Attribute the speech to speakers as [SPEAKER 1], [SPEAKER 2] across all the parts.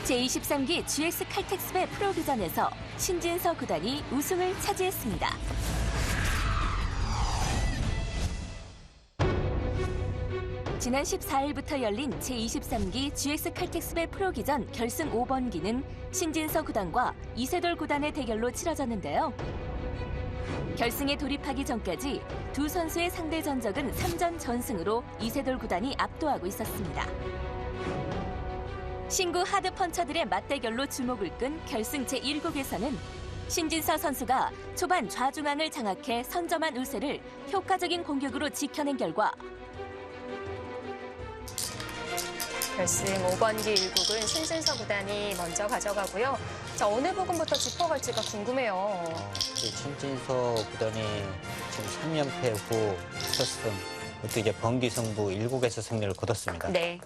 [SPEAKER 1] 제23기 GX 칼텍스배 프로비전에서 신진서 구단이 우승을 차지했습니다. 지난 14일부터 열린 제23기 GX 칼텍스배 프로기전 결승 5번기는 신진서 구단과 이세돌 구단의 대결로 치러졌는데요. 결승에 돌입하기 전까지 두 선수의 상대 전적은 3전 전승으로 이세돌 구단이 압도하고 있었습니다. 신구 하드펀처들의 맞대결로 주목을 끈 결승 제1국에서는 신진서 선수가 초반 좌중앙을 장악해 선점한 우세를 효과적인 공격으로 지켜낸 결과
[SPEAKER 2] 결승 5번기 1국은 신진서 구단이 먼저 가져가고요. 자, 어느 부분부터 짚어갈지가 궁금해요.
[SPEAKER 3] 신진서 구단이 지금 3연패 후 첫 승, 그것도 이제 번기 승부 1국에서 승리를 거뒀습니다.
[SPEAKER 2] 네.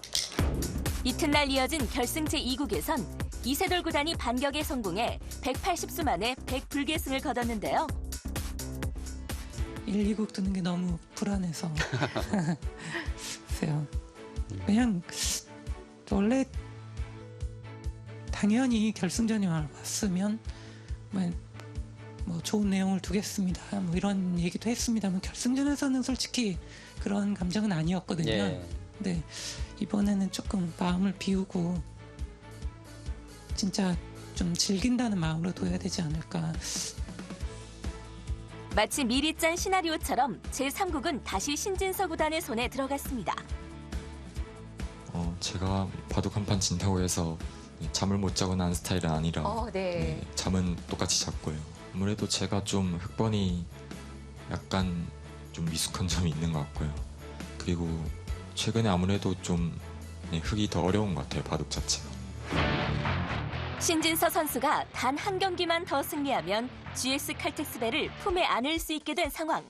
[SPEAKER 1] 이튿날 이어진 결승 제2국에선 이세돌 구단이 반격에 성공해 180수 만에 100불계승을 거뒀는데요.
[SPEAKER 4] 1, 2국 두는 게 너무 불안해서 글쎄요. 그냥 원래 당연히 결승전이 왔으면 뭐 좋은 내용을 두겠습니다. 뭐 이런 얘기도 했습니다만 결승전에서는 솔직히 그런 감정은 아니었거든요.
[SPEAKER 3] 예.
[SPEAKER 4] 근데 이번에는 조금 마음을 비우고 진짜 좀 즐긴다는 마음으로 둬야 되지 않을까.
[SPEAKER 1] 마치 미리 짠 시나리오처럼 제3국은 다시 신진서 구단의 손에 들어갔습니다.
[SPEAKER 5] 제가 바둑 한 판 진다고 해서 잠을 못 자고 난 스타일은 아니라
[SPEAKER 2] 네.
[SPEAKER 5] 잠은 똑같이 잤고요. 아무래도 제가 좀 흑번이 약간 좀 미숙한 점이 있는 것 같고요. 그리고 최근에 아무래도 좀 흑이 더 어려운 것 같아요, 바둑 자체가.
[SPEAKER 1] 신진서 선수가 단 한 경기만 더 승리하면 GX 칼텍스배를 품에 안을 수 있게 된 상황.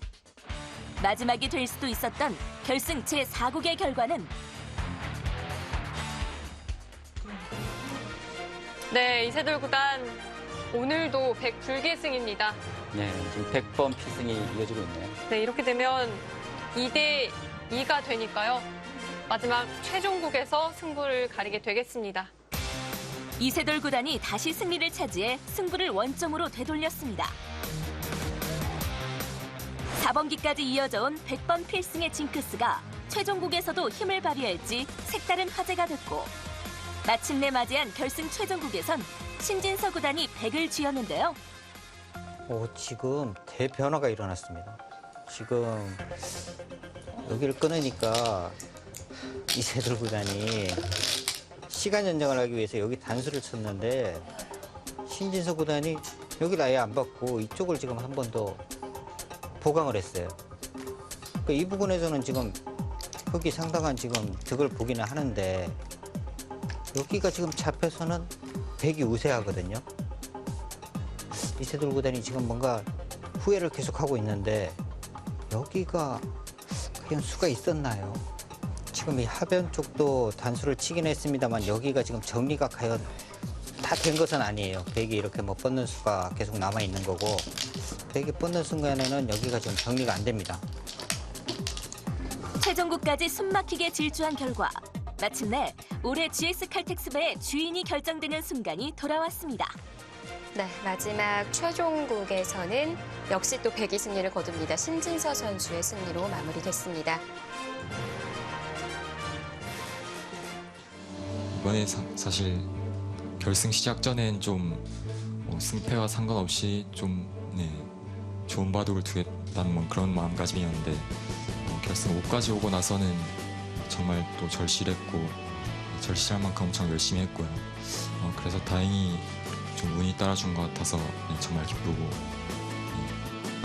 [SPEAKER 1] 마지막이 될 수도 있었던 결승 제4국의 결과는
[SPEAKER 6] 네, 이세돌 구단 오늘도 100불계승입니다.
[SPEAKER 3] 네, 지금 100번 필승이 이어지고 있네요.
[SPEAKER 6] 네, 이렇게 되면 2대 2가 되니까요. 마지막 최종국에서 승부를 가리게 되겠습니다.
[SPEAKER 1] 이세돌 구단이 다시 승리를 차지해 승부를 원점으로 되돌렸습니다. 4번기까지 이어져온 100번 필승의 징크스가 최종국에서도 힘을 발휘할지 색다른 화제가 됐고 마침내 맞이한 결승 최종국에선 신진서 구단이 100을 쥐었는데요.
[SPEAKER 3] 지금 대변화가 일어났습니다. 지금 여기를 끊으니까 이세돌 구단이 시간 연장을 하기 위해서 여기 단수를 쳤는데 신진서 구단이 여기를 아예 안 받고 이쪽을 지금 한 번 더 보강을 했어요. 그러니까 이 부분에서는 지금 흑이 상당한 지금 득을 보기는 하는데 여기가 지금 잡혀서는 백이 우세하거든요. 이세돌 구단이 지금 뭔가 후회를 계속하고 있는데 여기가 과연 수가 있었나요? 지금 이 하변 쪽도 단수를 치긴 했습니다만 여기가 지금 정리가 과연 다 된 것은 아니에요. 백이 이렇게 뭐 뻗는 수가 계속 남아있는 거고 백이 뻗는 순간에는 여기가 지금 정리가 안 됩니다.
[SPEAKER 1] 최종국까지 숨막히게 질주한 결과 마침내 올해 GX 칼텍스배의 주인이 결정되는 순간이 돌아왔습니다.
[SPEAKER 2] 네, 마지막 최종국에서는 역시 또 100위 승리를 거둡니다. 신진서 선수의 승리로 마무리됐습니다.
[SPEAKER 5] 이번에 사실 결승 시작 전엔 좀 승패와 상관없이 좀 좋은 바둑을 두겠다는 그런 마음가짐이었는데 결승 5까지 오고 나서는 정말 또 절실했고 절실할 만큼 엄청 열심히 했고요. 그래서 다행히 좀 운이 따라준 것 같아서 정말 기쁘고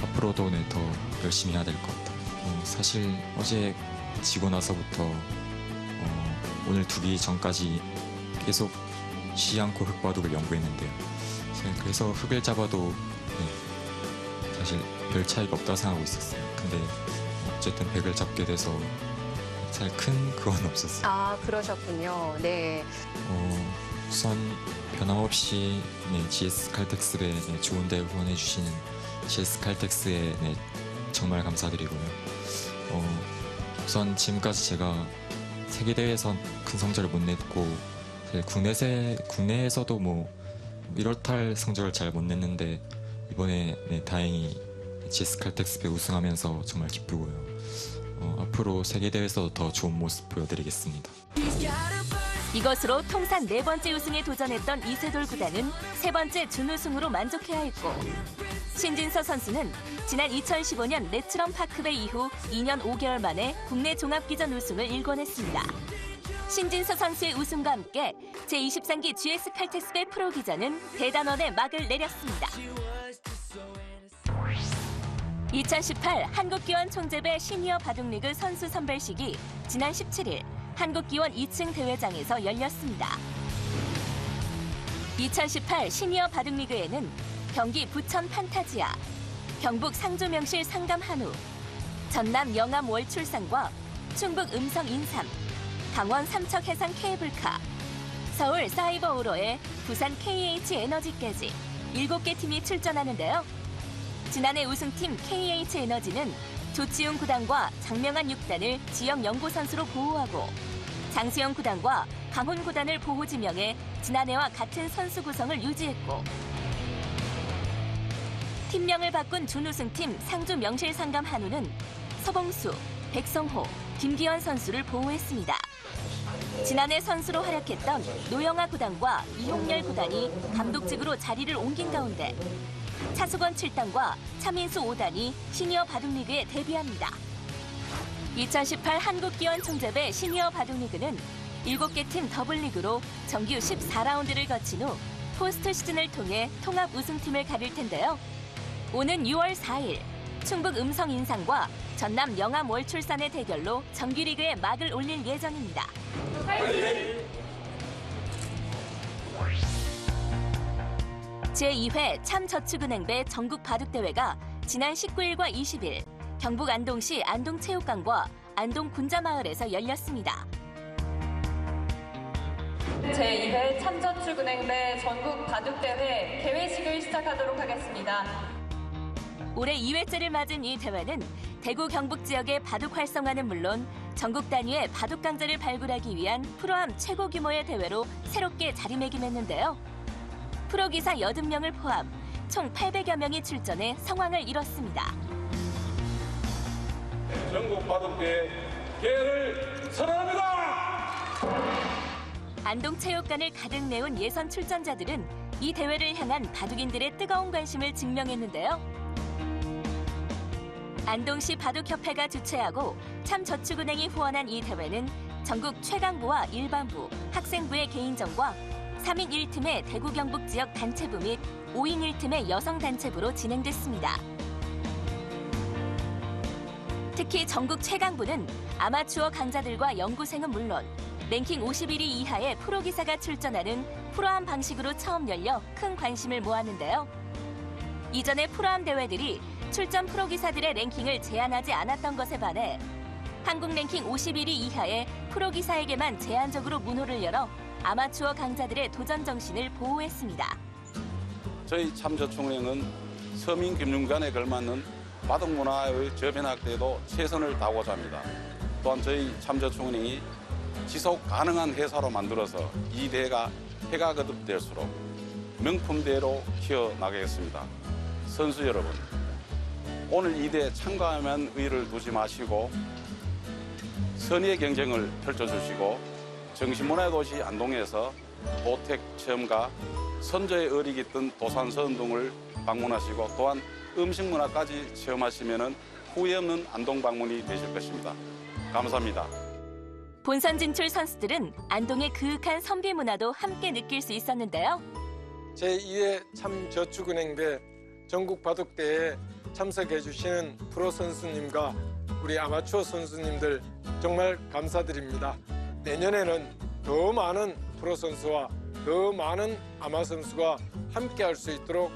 [SPEAKER 5] 앞으로도 더 열심히 해야 될 것 같아요. 사실 어제 지고 나서부터 오늘 두기 전까지 계속 쉬지 않고 흑바둑을 연구했는데요. 그래서 흑을 잡아도 사실 별 차이가 없다고 생각하고 있었어요. 근데 어쨌든 백을 잡게 돼서 사실 큰 그건 없었어요.
[SPEAKER 2] 아, 그러셨군요. 네.
[SPEAKER 5] 우선 변함없이 GX 칼텍스에 좋은 대우 후원해주시는 GX 칼텍스에 정말 감사드리고요. 우선 지금까지 제가 세계대회에서 큰 성적을 못 냈고 국내에서도 뭐 1월달 성적을 잘 못 냈는데 이번에 다행히 GS 칼텍스배 우승하면서 정말 기쁘고요. 앞으로 세계대회에서 더 좋은 모습 보여드리겠습니다.
[SPEAKER 1] 이것으로 통산 4번째 우승에 도전했던 이세돌 구단은 3번째 준우승으로 만족해야 했고, 신진서 선수는 지난 2015년 내츠럼 파크배 이후 2년 5개월 만에 국내 종합기전 우승을 일궈냈습니다. 신진서 선수의 우승과 함께 제23기 GS 칼텍스배 프로기전은 대단원의 막을 내렸습니다. 2018 한국기원 총재배 시니어 바둑리그 선수 선발식이 지난 17일 한국기원 2층 대회장에서 열렸습니다. 2018 시니어 바둑리그에는 경기 부천 판타지아, 경북 상주명실 상감한우, 전남 영암 월출산과 충북 음성 인삼, 강원 삼척 해상 케이블카, 서울 사이버 오로에 부산 KH 에너지까지 7개 팀이 출전하는데요. 지난해 우승팀 KH 에너지는 조치용 구단과 장명한 6단을 지역 연고 선수로 보호하고, 장수영 구단과 강훈 구단을 보호 지명해 지난해와 같은 선수 구성을 유지했고, 팀명을 바꾼 준우승팀 상주 명실 상감 한우는 서봉수, 백성호, 김기현 선수를 보호했습니다. 지난해 선수로 활약했던 노영아 구단과 이홍열 구단이 감독직으로 자리를 옮긴 가운데 차수건 7단과 차민수 5단이 시니어 바둑리그에 데뷔합니다. 2018 한국기원 총재배 시니어 바둑리그는 7개 팀 더블리그로 정규 14라운드를 거친 후 포스트 시즌을 통해 통합 우승팀을 가릴 텐데요. 오는 6월 4일 충북 음성 인삼과 전남 영암 월출산의 대결로 정규리그에 막을 올릴 예정입니다. 제2회 참저축은행배 전국바둑대회가 지난 19일과 20일 경북 안동시 안동체육관과 안동군자마을에서 열렸습니다.
[SPEAKER 6] 제2회 참저축은행배 전국바둑대회 개회식을 시작하도록 하겠습니다.
[SPEAKER 1] 올해 2회째를 맞은 이 대회는 대구 경북 지역의 바둑 활성화는 물론 전국 단위의 바둑 강자를 발굴하기 위한 프로암 최고 규모의 대회로 새롭게 자리매김했는데요. 프로기사 80명을 포함 총 800여 명이 출전해 성황을 이뤘습니다.
[SPEAKER 7] 전국 바둑대회 개회를 선언합니다.
[SPEAKER 1] 안동체육관을 가득 메운 예선 출전자들은 이 대회를 향한 바둑인들의 뜨거운 관심을 증명했는데요. 안동시 바둑협회가 주최하고 참저축은행이 후원한 이 대회는 전국 최강부와 일반부, 학생부의 개인전과 3인 1팀의 대구 경북 지역 단체부 및 5인 1팀의 여성 단체부로 진행됐습니다. 특히 전국 최강부는 아마추어 강자들과 연구생은 물론 랭킹 51위 이하의 프로기사가 출전하는 프로암 방식으로 처음 열려 큰 관심을 모았는데요. 이전의 프로암 대회들이 출전 프로기사들의 랭킹을 제한하지 않았던 것에 반해 한국 랭킹 51위 이하의 프로기사에게만 제한적으로 문호를 열어 아마추어 강자들의 도전 정신을 보호했습니다.
[SPEAKER 7] 저희 참저축은행은 서민 금융관에 걸맞는 바둑 문화의 저변 확대에도 최선을 다하고자 합니다. 또한 저희 참저축은행이 지속 가능한 회사로 만들어서 이 대회가 해가 거듭될수록 명품대회로 키워나가겠습니다. 선수 여러분, 오늘 이 대회에 참가하면 의의를 두지 마시고 선의의 경쟁을 펼쳐주시고 정신문화의 도시 안동에서 도택 체험과 선조의 의리 깃든 도산서원 등을 방문하시고 또한 음식 문화까지 체험하시면 후회 없는 안동 방문이 되실 것입니다. 감사합니다.
[SPEAKER 1] 본선 진출 선수들은 안동의 그윽한 선비 문화도 함께 느낄 수 있었는데요.
[SPEAKER 8] 제2회 참저축은행배 전국바둑대회에 참석해 주시는 프로 선수님과 우리 아마추어 선수님들 정말 감사드립니다. 내년에는 더 많은 프로 선수와 더 많은 아마 선수가 함께 할 수 있도록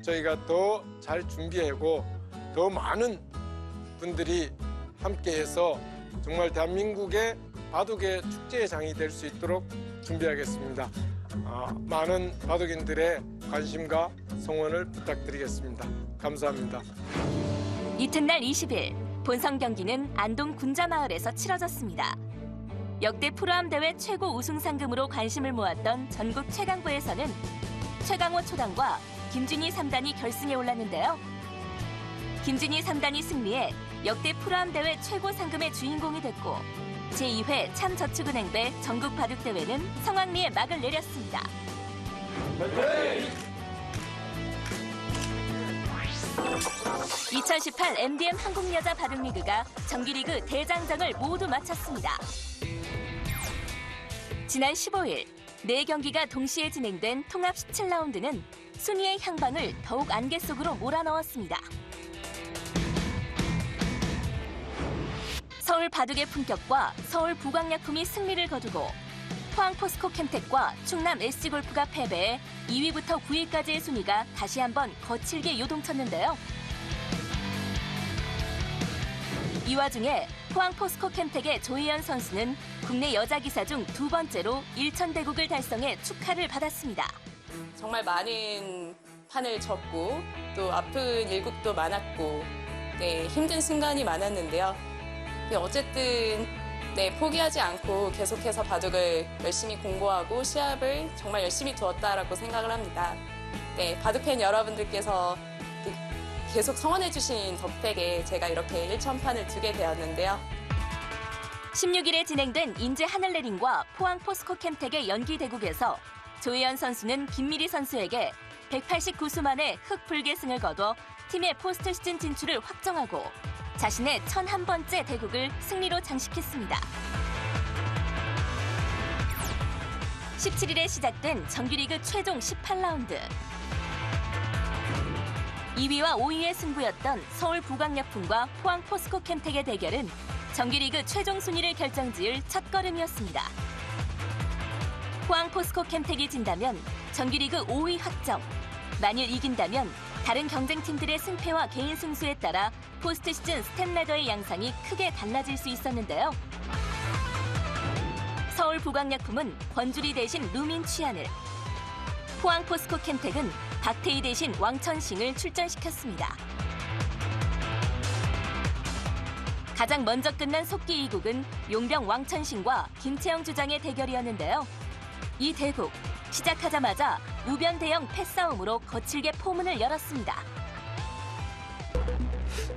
[SPEAKER 8] 저희가 더 잘 준비하고 더 많은 분들이 함께해서 정말 대한민국의 바둑의 축제의 장이 될 수 있도록 준비하겠습니다. 많은 바둑인들의 관심과 성원을 부탁드리겠습니다. 감사합니다.
[SPEAKER 1] 이튿날 20일 본선 경기는 안동 군자마을에서 치러졌습니다. 역대 프로암 대회 최고 우승 상금으로 관심을 모았던 전국 최강부에서는 최강호 초단과 김준희 3단이 결승에 올랐는데요. 김준희 3단이 승리해 역대 프로암 대회 최고 상금의 주인공이 됐고 제2회 참저축은행배 전국 바둑대회는 성황리에 막을 내렸습니다. 2018 MDM 한국여자 바둑리그가 정규리그 대장정을 모두 마쳤습니다. 지난 15일 4경기가 동시에 진행된 통합 17라운드는 순위의 향방을 더욱 안개 속으로 몰아넣었습니다. 서울 바둑의 품격과 서울 부광약품이 승리를 거두고 포항 포스코 캠텍과 충남 SG골프가 패배해 2위부터 9위까지의 순위가 다시 한번 거칠게 요동쳤는데요. 이 와중에 포항 포스코 캠텍의 조혜연 선수는 국내 여자 기사 중 2번째로 일천대국을 달성해 축하를 받았습니다.
[SPEAKER 9] 정말 많은 판을 졌고 또 아픈 일국도 많았고 힘든 순간이 많았는데요. 어쨌든 포기하지 않고 계속해서 바둑을 열심히 공부하고 시합을 정말 열심히 두었다라고 생각을 합니다. 바둑팬 여러분들께서 계속 성원해주신 덕택에 제가 이렇게 1천판을 두게 되었는데요.
[SPEAKER 1] 16일에 진행된 인제 하늘내림과 포항 포스코 캠텍의 연기 대국에서 조혜연 선수는 김미리 선수에게 189수 만에 흑불계승을 거둬 팀의 포스트 시즌 진출을 확정하고 자신의 1001번째 대국을 승리로 장식했습니다. 17일에 시작된 정규리그 최종 18라운드. 2위와 5위의 승부였던 서울 부광약품과 포항 포스코 캠텍의 대결은 정규리그 최종 순위를 결정지을 첫걸음이었습니다. 포항 포스코 캠텍이 진다면 정규리그 5위 확정. 만일 이긴다면 다른 경쟁팀들의 승패와 개인 승수에 따라 포스트 시즌 스텝레더의 양상이 크게 달라질 수 있었는데요. 서울 부광약품은 권주리 대신 루민 취한을, 포항 포스코 캠텍은 박태희 대신 왕천싱을 출전시켰습니다. 가장 먼저 끝난 속기 2국은 용병 왕천싱과 김채영 주장의 대결이었는데요. 이 대국, 시작하자마자 우변 대형 패싸움으로 거칠게 포문을 열었습니다.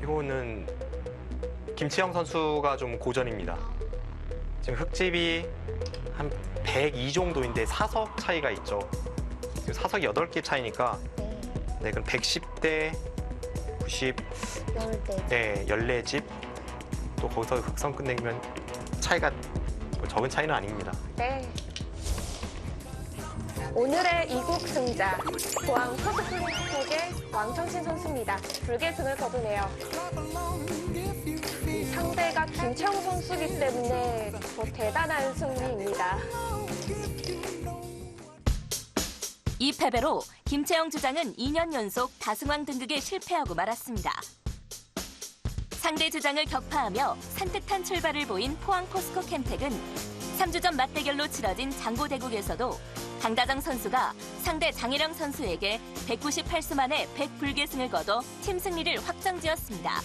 [SPEAKER 10] 이거는 김치영 선수가 좀 고전입니다. 지금 흑집이 한 102 정도인데 사석 차이가 있죠. 지금 사석이 8개 차이니까 그럼 110대 90, 14집 또 거기서 흑선 끝내면 차이가 적은 차이는 아닙니다.
[SPEAKER 11] 네. 오늘의 이국 승자 포항 포스코 캠텍의 왕천신 선수입니다. 불계승을 거두네요. 상대가 김채영 선수이기 때문에 더 대단한 승리입니다.
[SPEAKER 1] 이 패배로 김채영 주장은 2년 연속 다승왕 등극에 실패하고 말았습니다. 상대 주장을 격파하며 산뜻한 출발을 보인 포항 포스코 캠텍은 3주전 맞대결로 치러진 장고대국에서도 강다정 선수가 상대 장혜령 선수에게 198수 만에 100불계승을 거둬 팀 승리를 확정지었습니다.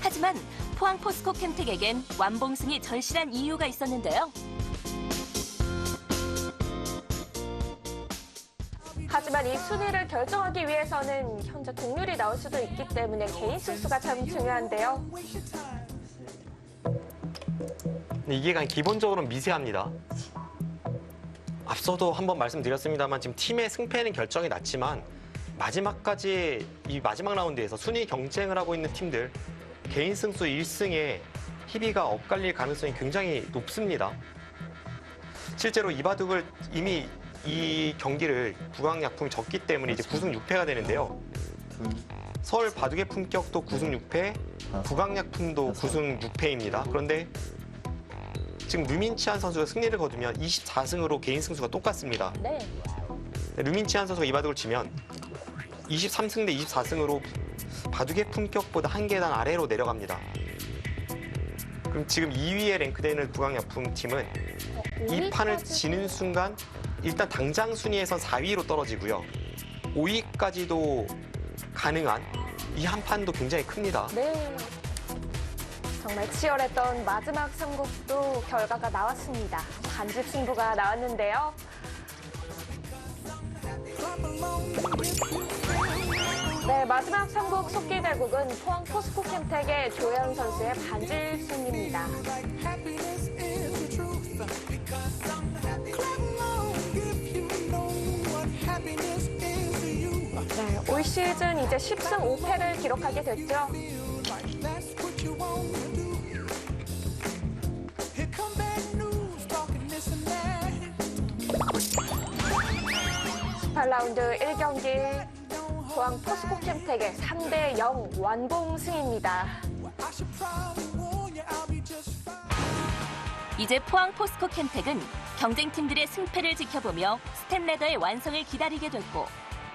[SPEAKER 1] 하지만 포항 포스코 캠텍에겐 완봉승이 절실한 이유가 있었는데요.
[SPEAKER 11] 하지만 이 순위를 결정하기 위해서는 현재 동률이 나올 수도 있기 때문에 개인 승수가 참 중요한데요.
[SPEAKER 10] 이게 그냥 기본적으로 미세합니다. 앞서도 한번 말씀드렸습니다만 지금 팀의 승패는 결정이 났지만 마지막까지 이 마지막 라운드에서 순위 경쟁을 하고 있는 팀들 개인 승수 1승에 희비가 엇갈릴 가능성이 굉장히 높습니다. 실제로 이 바둑을 이미 이 경기를 부광약품이 졌기 때문에 이제 9승 6패가 되는데요. 서울 바둑의 품격도 9승 6패, 부광약품도 9승 6패입니다. 그런데 지금 류민치한 선수가 승리를 거두면 24승으로 개인 승수가 똑같습니다.
[SPEAKER 11] 네.
[SPEAKER 10] 류민치한 선수가 이 바둑을 치면 23승 대 24승으로 바둑의 품격보다 한 계단 아래로 내려갑니다. 그럼 지금 2위에 랭크되는 부광약품 팀은 이 판을 지는 순간 일단 당장 순위에선 4위로 떨어지고요. 5위까지도 가능한 이 한 판도 굉장히 큽니다.
[SPEAKER 11] 네. 정말 치열했던 마지막 3국도 결과가 나왔습니다. 반집 승부가 나왔는데요. 네, 마지막 3국 속기 대국은 포항 포스코 캠텍의 조혜연 선수의 반집 승리입니다. 네, 올 시즌 이제 10승 5패를 기록하게 됐죠. 18라운드 1경기 포항 포스코 캠텍의 3대0 완봉승입니다.
[SPEAKER 1] 이제 포항 포스코 캠텍은 경쟁팀들의 승패를 지켜보며 스텝레더의 완성을 기다리게 됐고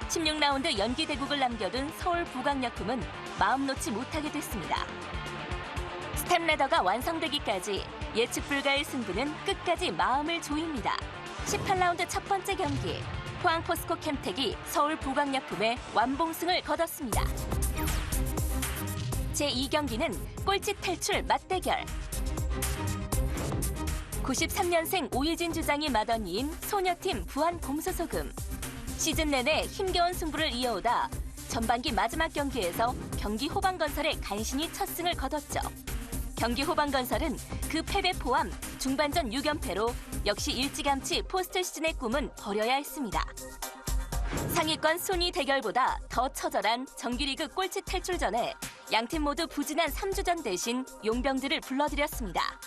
[SPEAKER 1] 16라운드 연기 대국을 남겨둔 서울 부강약품은 마음 놓지 못하게 됐습니다. 스텝레더가 완성되기까지 예측 불가의 승부는 끝까지 마음을 조입니다. 18라운드 첫 번째 경기 포항 포스코 캠텍이 서울 부강약품의 완봉승을 거뒀습니다. 제2경기는 꼴찌 탈출 맞대결. 93년생 오유진 주장이 맏언니인 소녀팀 부안곰소소금. 시즌 내내 힘겨운 승부를 이어오다 전반기 마지막 경기에서 경기 호방건설의 간신히 첫 승을 거뒀죠. 경기 호방건설은 그 패배 포함 중반전 6연패로 역시 일찌감치 포스트 시즌의 꿈은 버려야 했습니다. 상위권 순위 대결보다 더 처절한 정규리그 꼴찌 탈출전에 양팀 모두 부진한 3주전 대신 용병들을 불러들였습니다.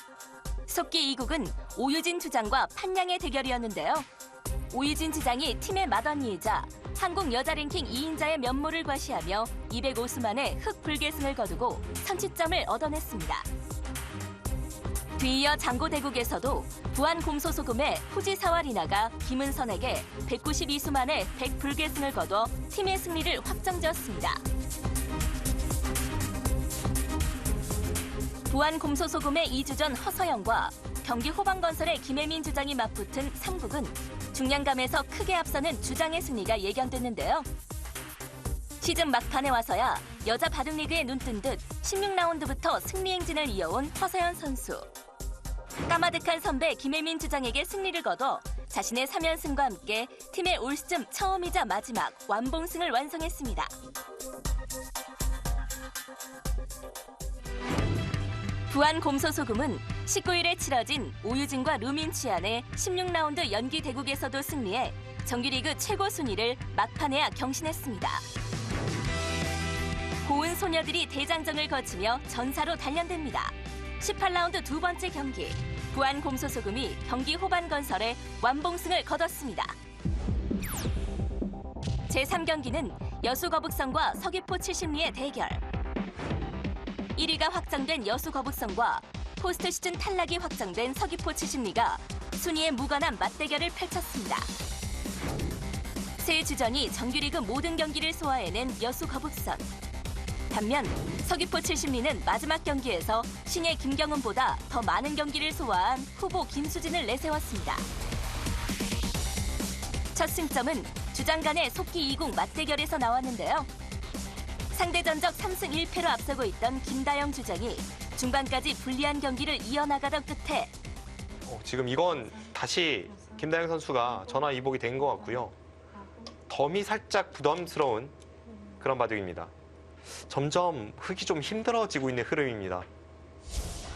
[SPEAKER 1] 속기 2국은 오유진 주장과 판양의 대결이었는데요. 오유진 주장이 팀의 맏언니이자 한국 여자 랭킹 2인자의 면모를 과시하며 205수 만에 흑불계승을 거두고 선취점을 얻어냈습니다. 뒤이어 장고대국에서도 부안곰소소금의 후지사와 리나가 김은선에게 192수 만에 100불계승을 거둬 팀의 승리를 확정지었습니다. 부안곰소소금의 2주전 허서영과 경기 호방건설의 김혜민 주장이 맞붙은 3국은 중량감에서 크게 앞서는 주장의 승리가 예견됐는데요. 시즌 막판에 와서야 여자 바둑리그에 눈뜬 듯 16라운드부터 승리 행진을 이어온 허서연 선수. 까마득한 선배 김혜민 주장에게 승리를 거둬 자신의 3연승과 함께 팀의 올 시즌 처음이자 마지막 완봉승을 완성했습니다. 부안곰소소금은 19일에 치러진 오유진과 루민치안의 16라운드 연기 대국에서도 승리해 정규리그 최고 순위를 막판에야 경신했습니다. 고은 소녀들이 대장정을 거치며 전사로 단련됩니다. 18라운드 두 번째 경기, 부안곰소소금이 경기 호반건설에 완봉승을 거뒀습니다. 제3경기는 여수거북선과 서귀포 70리의 대결. 1위가 확정된 여수거북선과 포스트 시즌 탈락이 확정된 서귀포 70리가 순위의 무관한 맞대결을 펼쳤습니다. 세 주전이 정규리그 모든 경기를 소화해낸 여수거북선. 반면 서귀포 70리는 마지막 경기에서 신예 김경은보다 더 많은 경기를 소화한 후보 김수진을 내세웠습니다. 첫 승점은 주장 간의 속기 2국 맞대결에서 나왔는데요. 상대 전적 3승 1패로 앞서고 있던 김다영 주장이 중반까지 불리한 경기를 이어나가던 끝에
[SPEAKER 10] 지금 이건 다시 김다영 선수가 전화위복이 된 것 같고요. 덤이 살짝 부담스러운 그런 바둑입니다. 점점 흙이 좀 힘들어지고 있는 흐름입니다.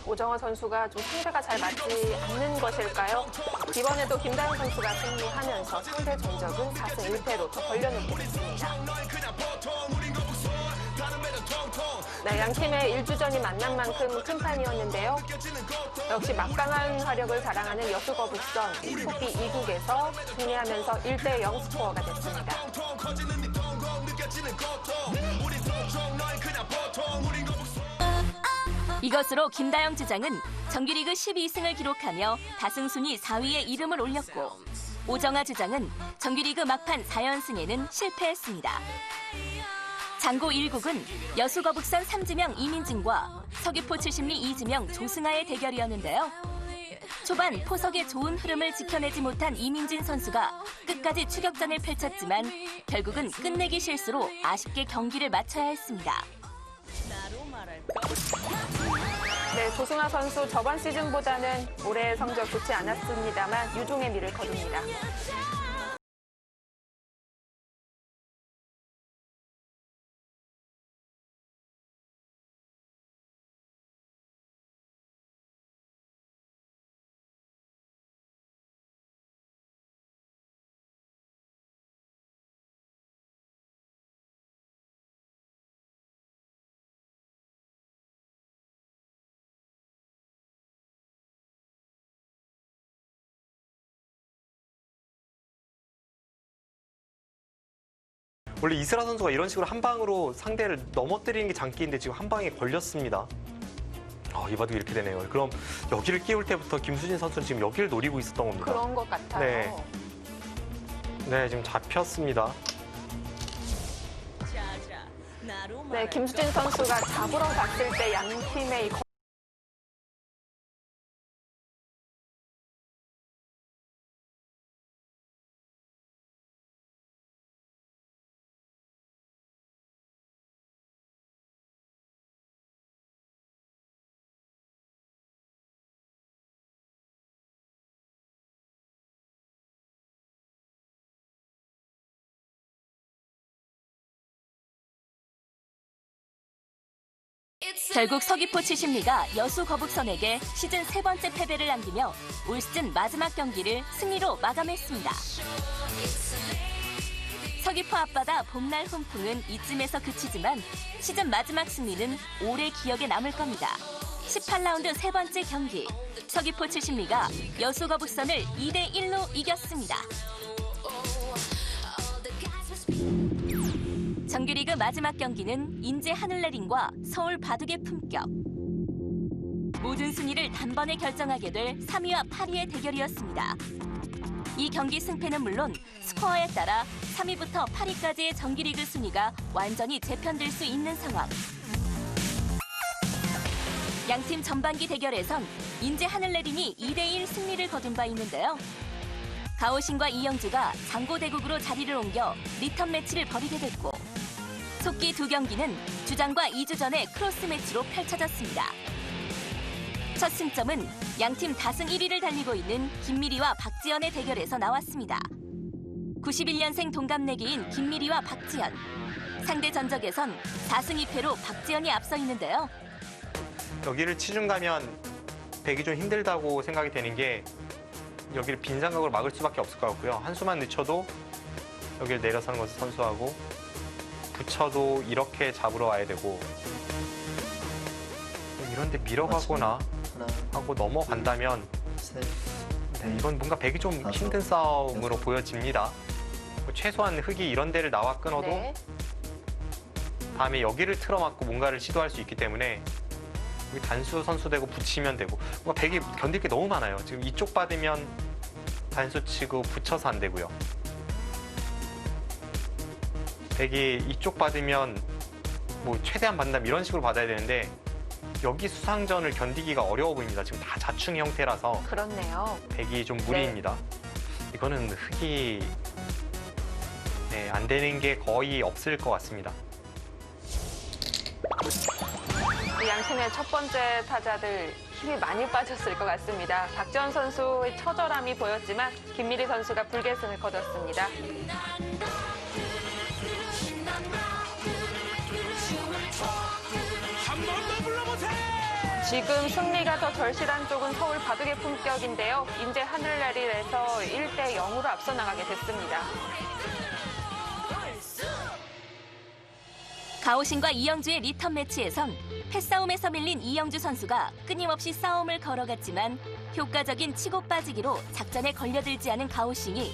[SPEAKER 11] 오정화 선수가 좀 상대가 잘 맞지 않는 것일까요? 이번에도 김다영 선수가 승리하면서 상대 전적은 4승 1패로 더 벌려놓게 됐습니다. 네, 양팀의 1주전이 만난 만큼 큰 판이었는데요. 역시 막강한 화력을 자랑하는 여수거북선 속기 2국에서 승리하면서 1대0 스코어가 됐습니다.
[SPEAKER 1] 이것으로 김다영 주장은 정규리그 12승을 기록하며 다승순위 4위에 이름을 올렸고 오정아 주장은 정규리그 막판 4연승에는 실패했습니다. 장고 1국은 여수거북선 3지명 이민진과 서귀포 70리 2지명 조승아의 대결이었는데요. 초반 포석의 좋은 흐름을 지켜내지 못한 이민진 선수가 끝까지 추격전을 펼쳤지만 결국은 끝내기 실수로 아쉽게 경기를 마쳐야 했습니다.
[SPEAKER 11] 네, 조승아 선수 저번 시즌보다는 올해 성적 좋지 않았습니다만 유종의 미를 거둡니다.
[SPEAKER 10] 원래 이스라 선수가 이런 식으로 한 방으로 상대를 넘어뜨리는 게 장기인데 지금 한 방에 걸렸습니다. 이 바둑이 이렇게 되네요. 그럼 여기를 끼울 때부터 김수진 선수는 지금 여기를 노리고 있었던 겁니다.
[SPEAKER 11] 그런 것 같아요.
[SPEAKER 10] 네, 지금 잡혔습니다.
[SPEAKER 11] 네, 김수진 선수가 잡으러 갔을 때 양 팀의 이
[SPEAKER 1] 결국 서귀포 칠십리가 여수 거북선에게 시즌 3번째 패배를 안기며 올 시즌 마지막 경기를 승리로 마감했습니다. 서귀포 앞바다 봄날 훈풍은 이쯤에서 그치지만 시즌 마지막 승리는 오래 기억에 남을 겁니다. 18라운드 3번째 경기, 서귀포 칠십리가 여수 거북선을 2대1로 이겼습니다. 정규리그 마지막 경기는 인제 하늘내림과 서울 바둑의 품격. 모든 순위를 단번에 결정하게 될 3위와 8위의 대결이었습니다. 이 경기 승패는 물론 스코어에 따라 3위부터 8위까지의 정규리그 순위가 완전히 재편될 수 있는 상황. 양팀 전반기 대결에선 인제 하늘내림이 2대1 승리를 거둔 바 있는데요. 가오신과 이영주가 장고대국으로 자리를 옮겨 리턴 매치를 벌이게 됐고 속기 두 경기는 주장과 2주전의 크로스 매치로 펼쳐졌습니다. 첫 승점은 양팀 다승 1위를 달리고 있는 김미리와 박지연의 대결에서 나왔습니다. 91년생 동갑내기인 김미리와 박지연. 상대 전적에선 4승 2패로 박지연이 앞서 있는데요.
[SPEAKER 10] 여기를 치중 가면 되기 좀 힘들다고 생각이 되는 게 여기를 빈장각으로 막을 수밖에 없을 것 같고요. 한 수만 늦춰도 여기를 내려서는 것을 선수하고 붙여도 이렇게 잡으러 와야 되고 이런데 밀어가거나 하고 넘어간다면 이건 뭔가 백이 좀 힘든 싸움으로 보여집니다. 최소한 흑이 이런 데를 나와 끊어도 다음에 여기를 틀어막고 뭔가를 시도할 수 있기 때문에 여기 단수 선수 되고 붙이면 되고 뭔가 백이 견딜 게 너무 많아요. 지금 이쪽 받으면 단수 치고 붙여서 안 되고요. 백이 이쪽 받으면 뭐 최대한 받는다면 이런 식으로 받아야 되는데 여기 수상전을 견디기가 어려워 보입니다. 지금 다 자충 형태라서
[SPEAKER 11] 그렇네요.
[SPEAKER 10] 백이 좀 무리입니다. 이거는 흑이 안 되는 게 거의 없을 것 같습니다.
[SPEAKER 11] 양 팀의 첫 번째 타자들 힘이 많이 빠졌을 것 같습니다. 박지원 선수의 처절함이 보였지만 김미리 선수가 불계승을 거뒀습니다. 지금 승리가 더 절실한 쪽은 서울 바둑의 품격인데요. 인제 하늘내림에서 1대 0으로 앞서 나가게 됐습니다.
[SPEAKER 1] 가오신과 이영주의 리턴 매치에선 패싸움에서 밀린 이영주 선수가 끊임없이 싸움을 걸어갔지만 효과적인 치고 빠지기로 작전에 걸려들지 않은 가오신이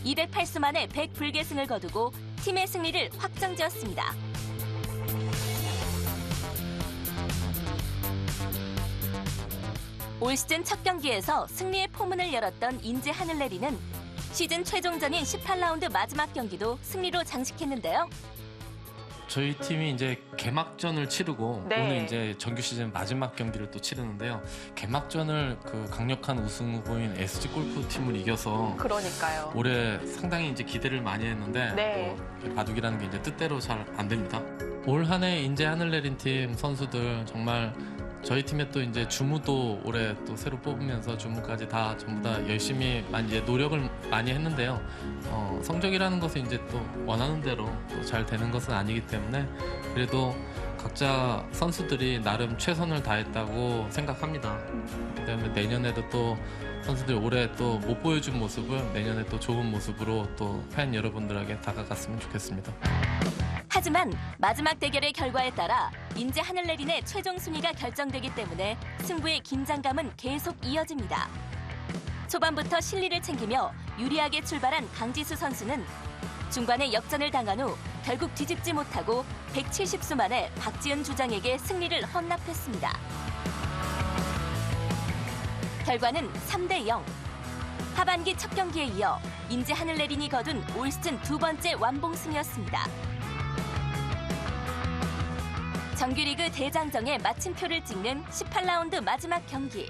[SPEAKER 1] 208수 만에 100불계승을 거두고 팀의 승리를 확정지었습니다. 올 시즌 첫 경기에서 승리의 포문을 열었던 인제 하늘내리는 시즌 최종전인 18라운드 마지막 경기도 승리로 장식했는데요.
[SPEAKER 12] 저희 팀이 이제 개막전을 치르고
[SPEAKER 11] 네.
[SPEAKER 12] 오늘 이제 정규 시즌 마지막 경기를 또 치르는데요. 개막전을 그 강력한 우승 후보인 SG 골프 팀을 이겨서
[SPEAKER 11] 그러니까요.
[SPEAKER 12] 올해 상당히 이제 기대를 많이 했는데
[SPEAKER 11] 네.
[SPEAKER 12] 또 바둑이라는 게 이제 뜻대로 잘 안 됩니다. 올 한 해 인제 하늘내린 팀 선수들 정말 저희 팀에 또 이제 주무도 올해 또 새로 뽑으면서 주무까지 다 전부 다 열심히 많이 이제 노력을 많이 했는데요. 성적이라는 것은 이제 또 원하는 대로 또 잘 되는 것은 아니기 때문에 그래도 각자 선수들이 나름 최선을 다했다고 생각합니다. 그렇기 때문에 내년에도 또 선수들이 올해 또 못 보여준 모습을 내년에 또 좋은 모습으로 또 팬 여러분들에게 다가갔으면 좋겠습니다.
[SPEAKER 1] 하지만 마지막 대결의 결과에 따라 인제 하늘내린의 최종 순위가 결정되기 때문에 승부의 긴장감은 계속 이어집니다. 초반부터 실리를 챙기며 유리하게 출발한 강지수 선수는 중반에 역전을 당한 후 결국 뒤집지 못하고 170수 만에 박지은 주장에게 승리를 헌납했습니다. 결과는 3대0. 하반기 첫 경기에 이어 인제 하늘내린이 거둔 올 시즌 두 번째 완봉승이었습니다. 정규리그 대장정에 마침표를 찍는 18라운드 마지막 경기.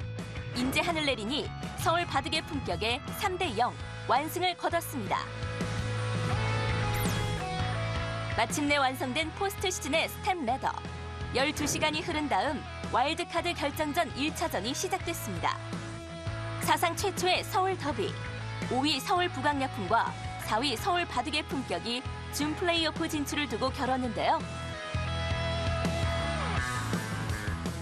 [SPEAKER 1] 인제 하늘내린이 서울 바둑의 품격에 3대0 완승을 거뒀습니다. 마침내 완성된 포스트 시즌의 스탬 레더. 12시간이 흐른 다음 와일드카드 결정전 1차전이 시작됐습니다. 사상 최초의 서울 더비. 5위 서울 북악약품과 4위 서울 바둑의 품격이 준 플레이오프 진출을 두고 겨뤘는데요.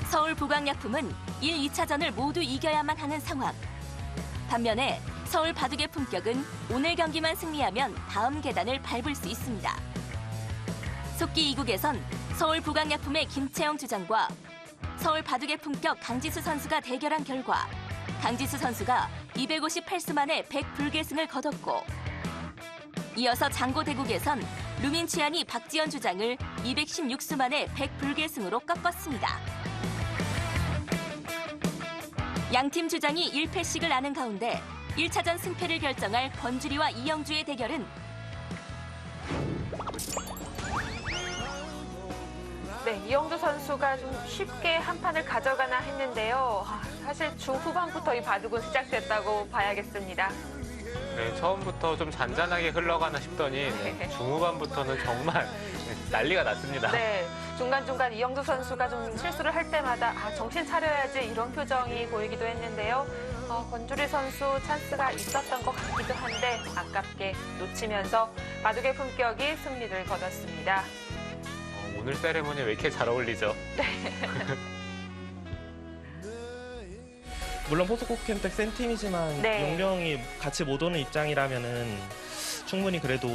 [SPEAKER 1] 서울 북악약품은 1, 2차전을 모두 이겨야만 하는 상황. 반면에 서울 바둑의 품격은 오늘 경기만 승리하면 다음 계단을 밟을 수 있습니다. 속기 2국에선 서울 북악약품의 김채영 주장과 서울 바둑의 품격 강지수 선수가 대결한 결과 강지수 선수가 258수 만에 100불계승을 거뒀고 이어서 장고대국에선 루민치안이 박지연 주장을 216수 만에 100불계승으로 꺾었습니다. 양팀 주장이 1패씩을 나눈 가운데 1차전 승패를 결정할 권주리와 이영주의 대결은
[SPEAKER 11] 네, 이영주 선수가 좀 쉽게 한 판을 가져가나 했는데요. 사실 중후반부터 이 바둑은 시작됐다고 봐야겠습니다.
[SPEAKER 13] 네, 처음부터 좀 잔잔하게 흘러가나 싶더니 중후반부터는 정말 난리가 났습니다.
[SPEAKER 11] 네, 중간중간 이영주 선수가 좀 실수를 할 때마다 정신 차려야지 이런 표정이 보이기도 했는데요. 권주리 선수 찬스가 있었던 것 같기도 한데 아깝게 놓치면서 바둑의 품격이 승리를 거뒀습니다.
[SPEAKER 13] 오늘 세레모니 왜 이렇게 잘 어울리죠?
[SPEAKER 14] 물론 포스코캠텍 센 팀이지만
[SPEAKER 11] 네.
[SPEAKER 14] 용병이 같이 못 오는 입장이라면은 충분히 그래도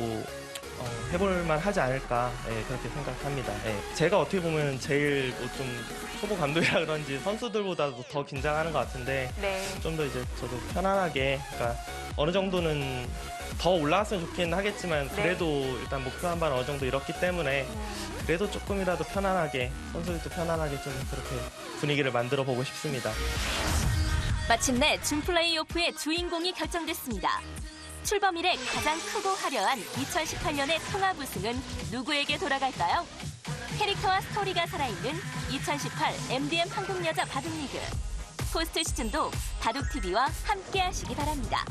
[SPEAKER 14] 해볼만 하지 않을까 그렇게 생각합니다. 제가 어떻게 보면 제일 좀 초보 감독이라 그런지 선수들보다도 더 긴장하는 것 같은데
[SPEAKER 11] 네.
[SPEAKER 14] 좀 더 이제 저도 편안하게 그러니까 어느 정도는 더 올라갔으면 좋긴 하겠지만 그래도 일단 목표 한 발 어느 정도 이뤘기 때문에 그래도 조금이라도 편안하게 선수들도 편안하게 좀 그렇게 분위기를 만들어 보고 싶습니다.
[SPEAKER 1] 마침내 준 플레이오프의 주인공이 결정됐습니다. 출범 이래 가장 크고 화려한 2018년의 통합 우승은 누구에게 돌아갈까요? 캐릭터와 스토리가 살아있는 2018 MDM 한국여자 바둑리그. 포스트 시즌도 바둑TV와 함께하시기 바랍니다.